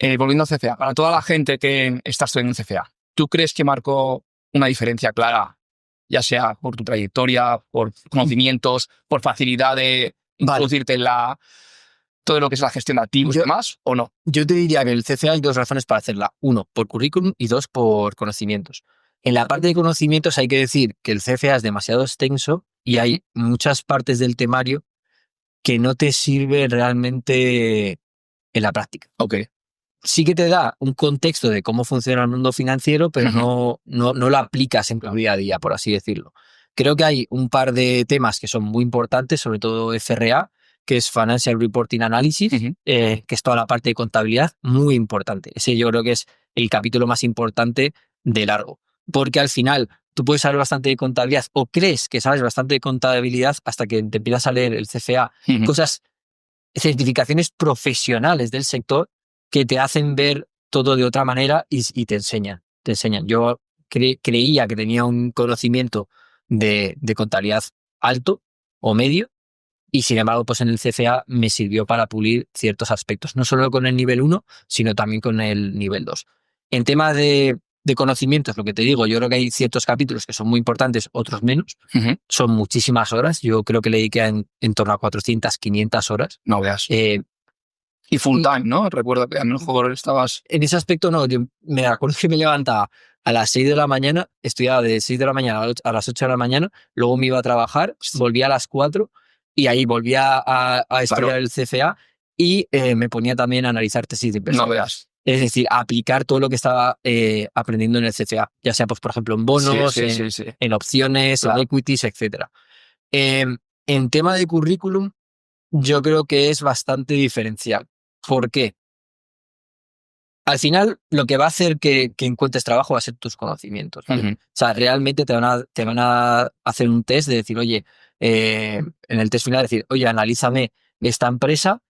Volviendo a CFA, para toda la gente que está estudiando en CFA, ¿tú crees que marcó una diferencia clara, ya sea por tu trayectoria, por conocimientos, por facilidad de introducirte en todo lo que es la gestión de activos y demás, o no? Yo te diría que en el CFA hay dos razones para hacerla. Uno, por currículum, y dos, por conocimientos. En la parte de conocimientos hay que decir que el CFA es demasiado extenso y hay muchas partes del temario que no te sirve realmente en la práctica. Ok. Sí que te da un contexto de cómo funciona el mundo financiero, pero no lo aplicas en tu día a día, por así decirlo. Creo que hay un par de temas que son muy importantes, sobre todo FRA, que es Financial Reporting Analysis, que es toda la parte de contabilidad, muy importante. Ese yo creo que es el capítulo más importante de largo, porque al final tú puedes saber bastante de contabilidad o crees que sabes bastante de contabilidad hasta que te empiezas a leer el CFA, cosas, certificaciones profesionales del sector que te hacen ver todo de otra manera y te enseñan. Yo creía que tenía un conocimiento de contabilidad alto o medio, y sin embargo, pues en el CFA me sirvió para pulir ciertos aspectos, no solo con el nivel 1, sino también con el nivel 2. En tema de conocimientos, lo que te digo, yo creo que hay ciertos capítulos que son muy importantes, otros menos. Son muchísimas horas. Yo creo que le dediqué en torno a 400, 500 horas. No veas. Y full time, ¿no? Recuerdo que a lo mejor estabas... En ese aspecto no, yo me acuerdo que me levantaba a las 6 de la mañana, estudiaba de 6 de la mañana a las 8 de la mañana, luego me iba a trabajar, volvía a las 4 y ahí volvía a estudiar el CFA y me ponía también a analizar tesis de inversión. No veas. Es decir, a aplicar todo lo que estaba aprendiendo en el CFA, ya sea pues por ejemplo en bonos, en opciones, en equities, etc. En tema de currículum, yo creo que es bastante diferencial. ¿Por qué? Al final, lo que va a hacer que encuentres trabajo va a ser tus conocimientos. ¿Vale? O sea, realmente te van a hacer un test de decir, oye, en el test final decir, oye, analízame esta empresa.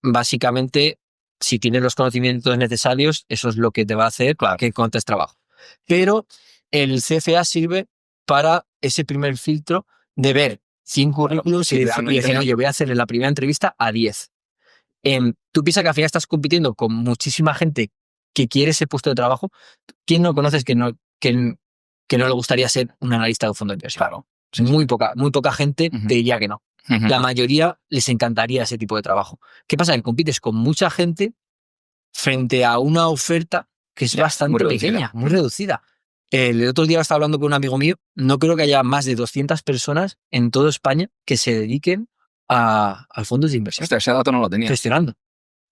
Básicamente, si tienes los conocimientos necesarios, eso es lo que te va a hacer que encuentres trabajo. Pero el CFA sirve para ese primer filtro de ver 100 currículos y decir, oye, voy a hacer en la primera entrevista a 10. Tú piensas que al final estás compitiendo con muchísima gente que quiere ese puesto de trabajo. ¿Quién no conoces que no le gustaría ser un analista de un fondo de inversión? Claro. Muy poca gente te diría que no. La mayoría les encantaría ese tipo de trabajo. ¿Qué pasa? Que compites con mucha gente frente a una oferta que es bastante pequeña, muy reducida. El otro día estaba hablando con un amigo mío, no creo que haya más de 200 personas en toda España que se dediquen al fondos de inversión. Ostras, ese dato no lo tenía. Gestionando.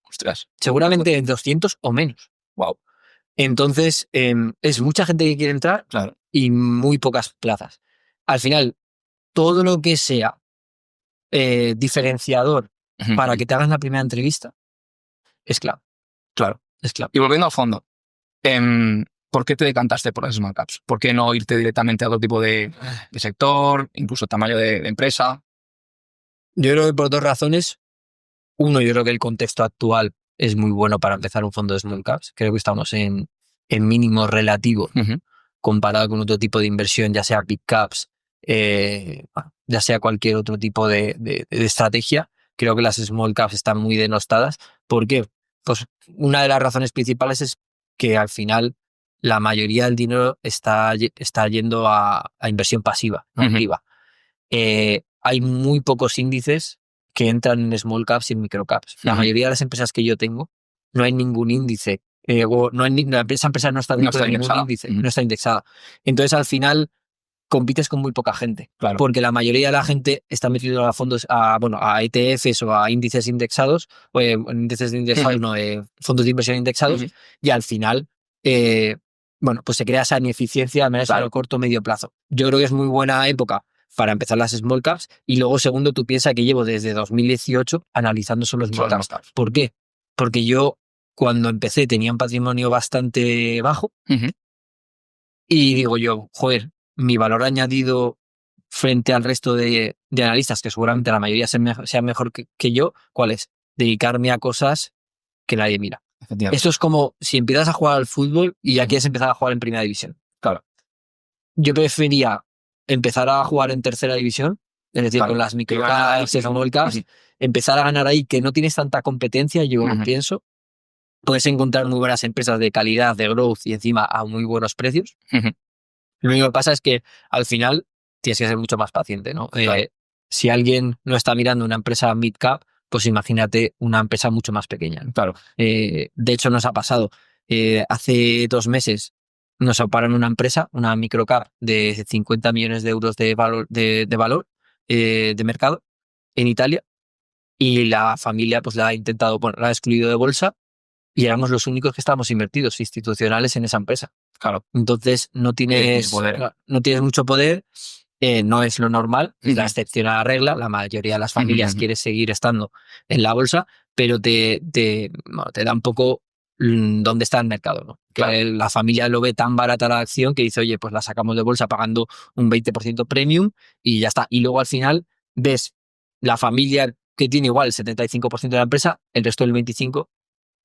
Ostras. Seguramente 200 o menos. Wow. Entonces, es mucha gente que quiere entrar y muy pocas plazas. Al final, todo lo que sea diferenciador para que te hagas la primera entrevista es clave. Claro. Es clave. Y volviendo al fondo, ¿por qué te decantaste por las small caps? ¿Por qué no irte directamente a otro tipo de sector, incluso tamaño de empresa? Yo creo que por dos razones. Uno, yo creo que el contexto actual es muy bueno para empezar un fondo de small caps. Creo que estamos en mínimos relativos comparado con otro tipo de inversión, ya sea big caps, ya sea cualquier otro tipo de estrategia. Creo que las small caps están muy denostadas. ¿Por qué? Pues una de las razones principales es que al final la mayoría del dinero está yendo a inversión pasiva, no activa. Hay muy pocos índices que entran en small caps y en micro caps. La mayoría de las empresas que yo tengo, no hay ningún índice. Esa empresa no está dentro de ningún índice, no está indexada. Entonces, al final, compites con muy poca gente. Claro. Porque la mayoría de la gente está metido a fondos, a ETFs o a índices indexados, o índices indexados, fondos de inversión indexados, y al final, pues se crea esa ineficiencia al menos a corto o medio plazo. Yo creo que es muy buena época para empezar las small caps, y luego segundo, tú piensas que llevo desde 2018 analizando solo small caps. ¿Por qué? Porque yo cuando empecé tenía un patrimonio bastante bajo y digo yo, joder, mi valor añadido frente al resto de analistas, que seguramente la mayoría sean mejor que yo, ¿cuál es? Dedicarme a cosas que nadie mira. Esto es como si empiezas a jugar al fútbol y ya quieres empezar a jugar en primera división. Claro. Yo prefería empezar a jugar en tercera división, es decir, con las microcaps, small caps, empezar a ganar ahí, que no tienes tanta competencia, yo pienso, puedes encontrar muy buenas empresas de calidad, de growth y encima a muy buenos precios. Lo único que pasa es que al final tienes que ser mucho más paciente, ¿no? Claro. Si alguien no está mirando una empresa mid-cap, pues imagínate una empresa mucho más pequeña, ¿no? Claro. De hecho, nos ha pasado. Hace 2 meses nos oparon una empresa, una microcap de 50 millones de euros de valor, de mercado en Italia, y la familia pues la ha intentado, bueno, la ha excluido de bolsa y éramos los únicos que estábamos invertidos institucionales en esa empresa. Claro. Entonces no tienes poder. no tienes mucho poder, no es lo normal, es la excepción a la regla. La mayoría de las familias quiere seguir estando en la bolsa, pero te da un poco dónde está el mercado, ¿no? Claro. Que la familia lo ve tan barata la acción que dice, oye, pues la sacamos de bolsa pagando un 20% premium y ya está. Y luego al final ves la familia que tiene igual el 75% de la empresa, el resto del 25%,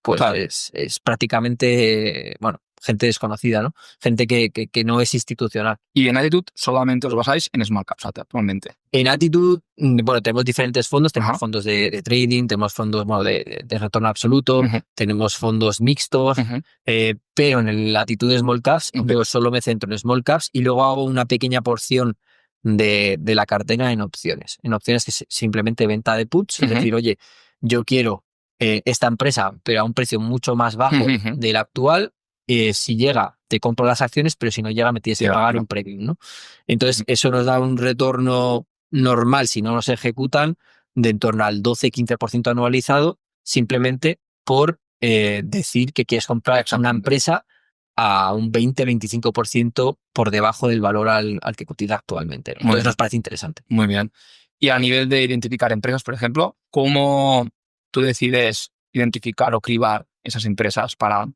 pues Claro. es prácticamente, bueno, gente desconocida, ¿no? Gente que no es institucional. Y en Attitude solamente os basáis en small caps actualmente. En Attitude, bueno, tenemos diferentes fondos. Tenemos Ajá. fondos de trading, tenemos fondos, bueno, de retorno absoluto, tenemos fondos mixtos, pero en el Attitude Small Caps yo solo me centro en small caps y luego hago una pequeña porción de la cartera en opciones. En opciones que es simplemente venta de puts, es decir, oye, yo quiero esta empresa, pero a un precio mucho más bajo del actual. Si llega, te compro las acciones, pero si no llega, me tienes que pagar un premium, ¿no? Entonces, eso nos da un retorno normal, si no nos ejecutan, de en torno al 12-15% anualizado, simplemente por decir que quieres comprar una empresa a un 20-25% por debajo del valor al que cotiza actualmente, ¿no? Entonces nos parece interesante. Muy bien. Y a nivel de identificar empresas, por ejemplo, ¿cómo tú decides identificar o cribar esas empresas para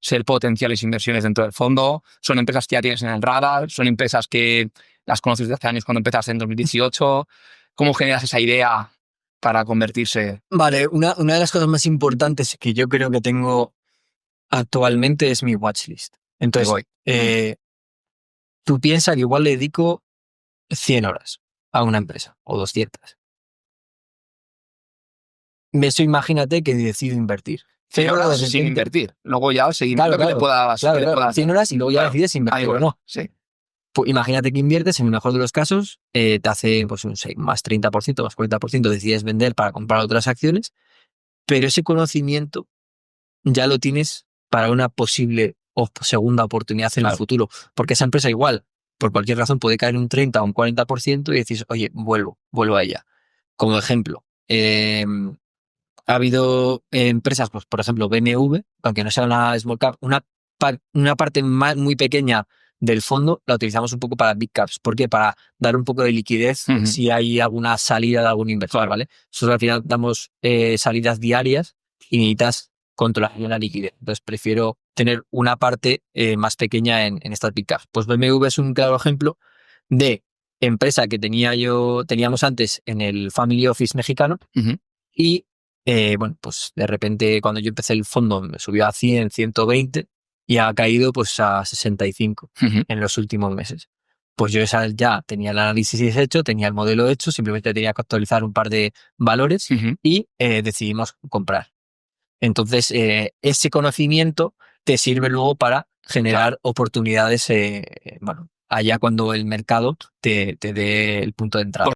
ser potenciales inversiones dentro del fondo? ¿Son empresas que ya tienes en el radar? ¿Son empresas que las conoces desde hace años cuando empezaste en 2018? ¿Cómo generas esa idea para convertirse? Vale, una de las cosas más importantes que yo creo que tengo actualmente es mi watchlist. Entonces, tú piensas que igual le dedico 100 horas a una empresa o 200. Eso imagínate que decido invertir. 100 horas sin invertir. Luego ya seguir Claro, que le puedas... 100 horas y luego ya decides invertir o no. Sí. Pues imagínate que inviertes, en el mejor de los casos, te hace pues, un más 30%, más 40%, decides vender para comprar otras acciones, pero ese conocimiento ya lo tienes para una posible o segunda oportunidad en el futuro, porque esa empresa igual, por cualquier razón, puede caer un 30 o un 40% y decís, oye, vuelvo a ella. Como ejemplo, ha habido empresas, pues por ejemplo BMW, aunque no sea una small cap, una parte muy pequeña del fondo la utilizamos un poco para big caps. ¿Por qué? Para dar un poco de liquidez si hay alguna salida de algún inversor, ¿vale? Nosotros al final damos salidas diarias y necesitas controlar la liquidez. Entonces prefiero tener una parte más pequeña en estas big caps. Pues BMW es un claro ejemplo de empresa que teníamos antes en el Family Office mexicano y bueno, pues de repente cuando yo empecé el fondo me subió a 100, 120 y ha caído pues a 65 en los últimos meses. Pues yo ya tenía el análisis hecho, tenía el modelo hecho, simplemente tenía que actualizar un par de valores y decidimos comprar. Entonces, ese conocimiento te sirve luego para generar oportunidades, bueno, allá cuando el mercado te dé el punto de entrada.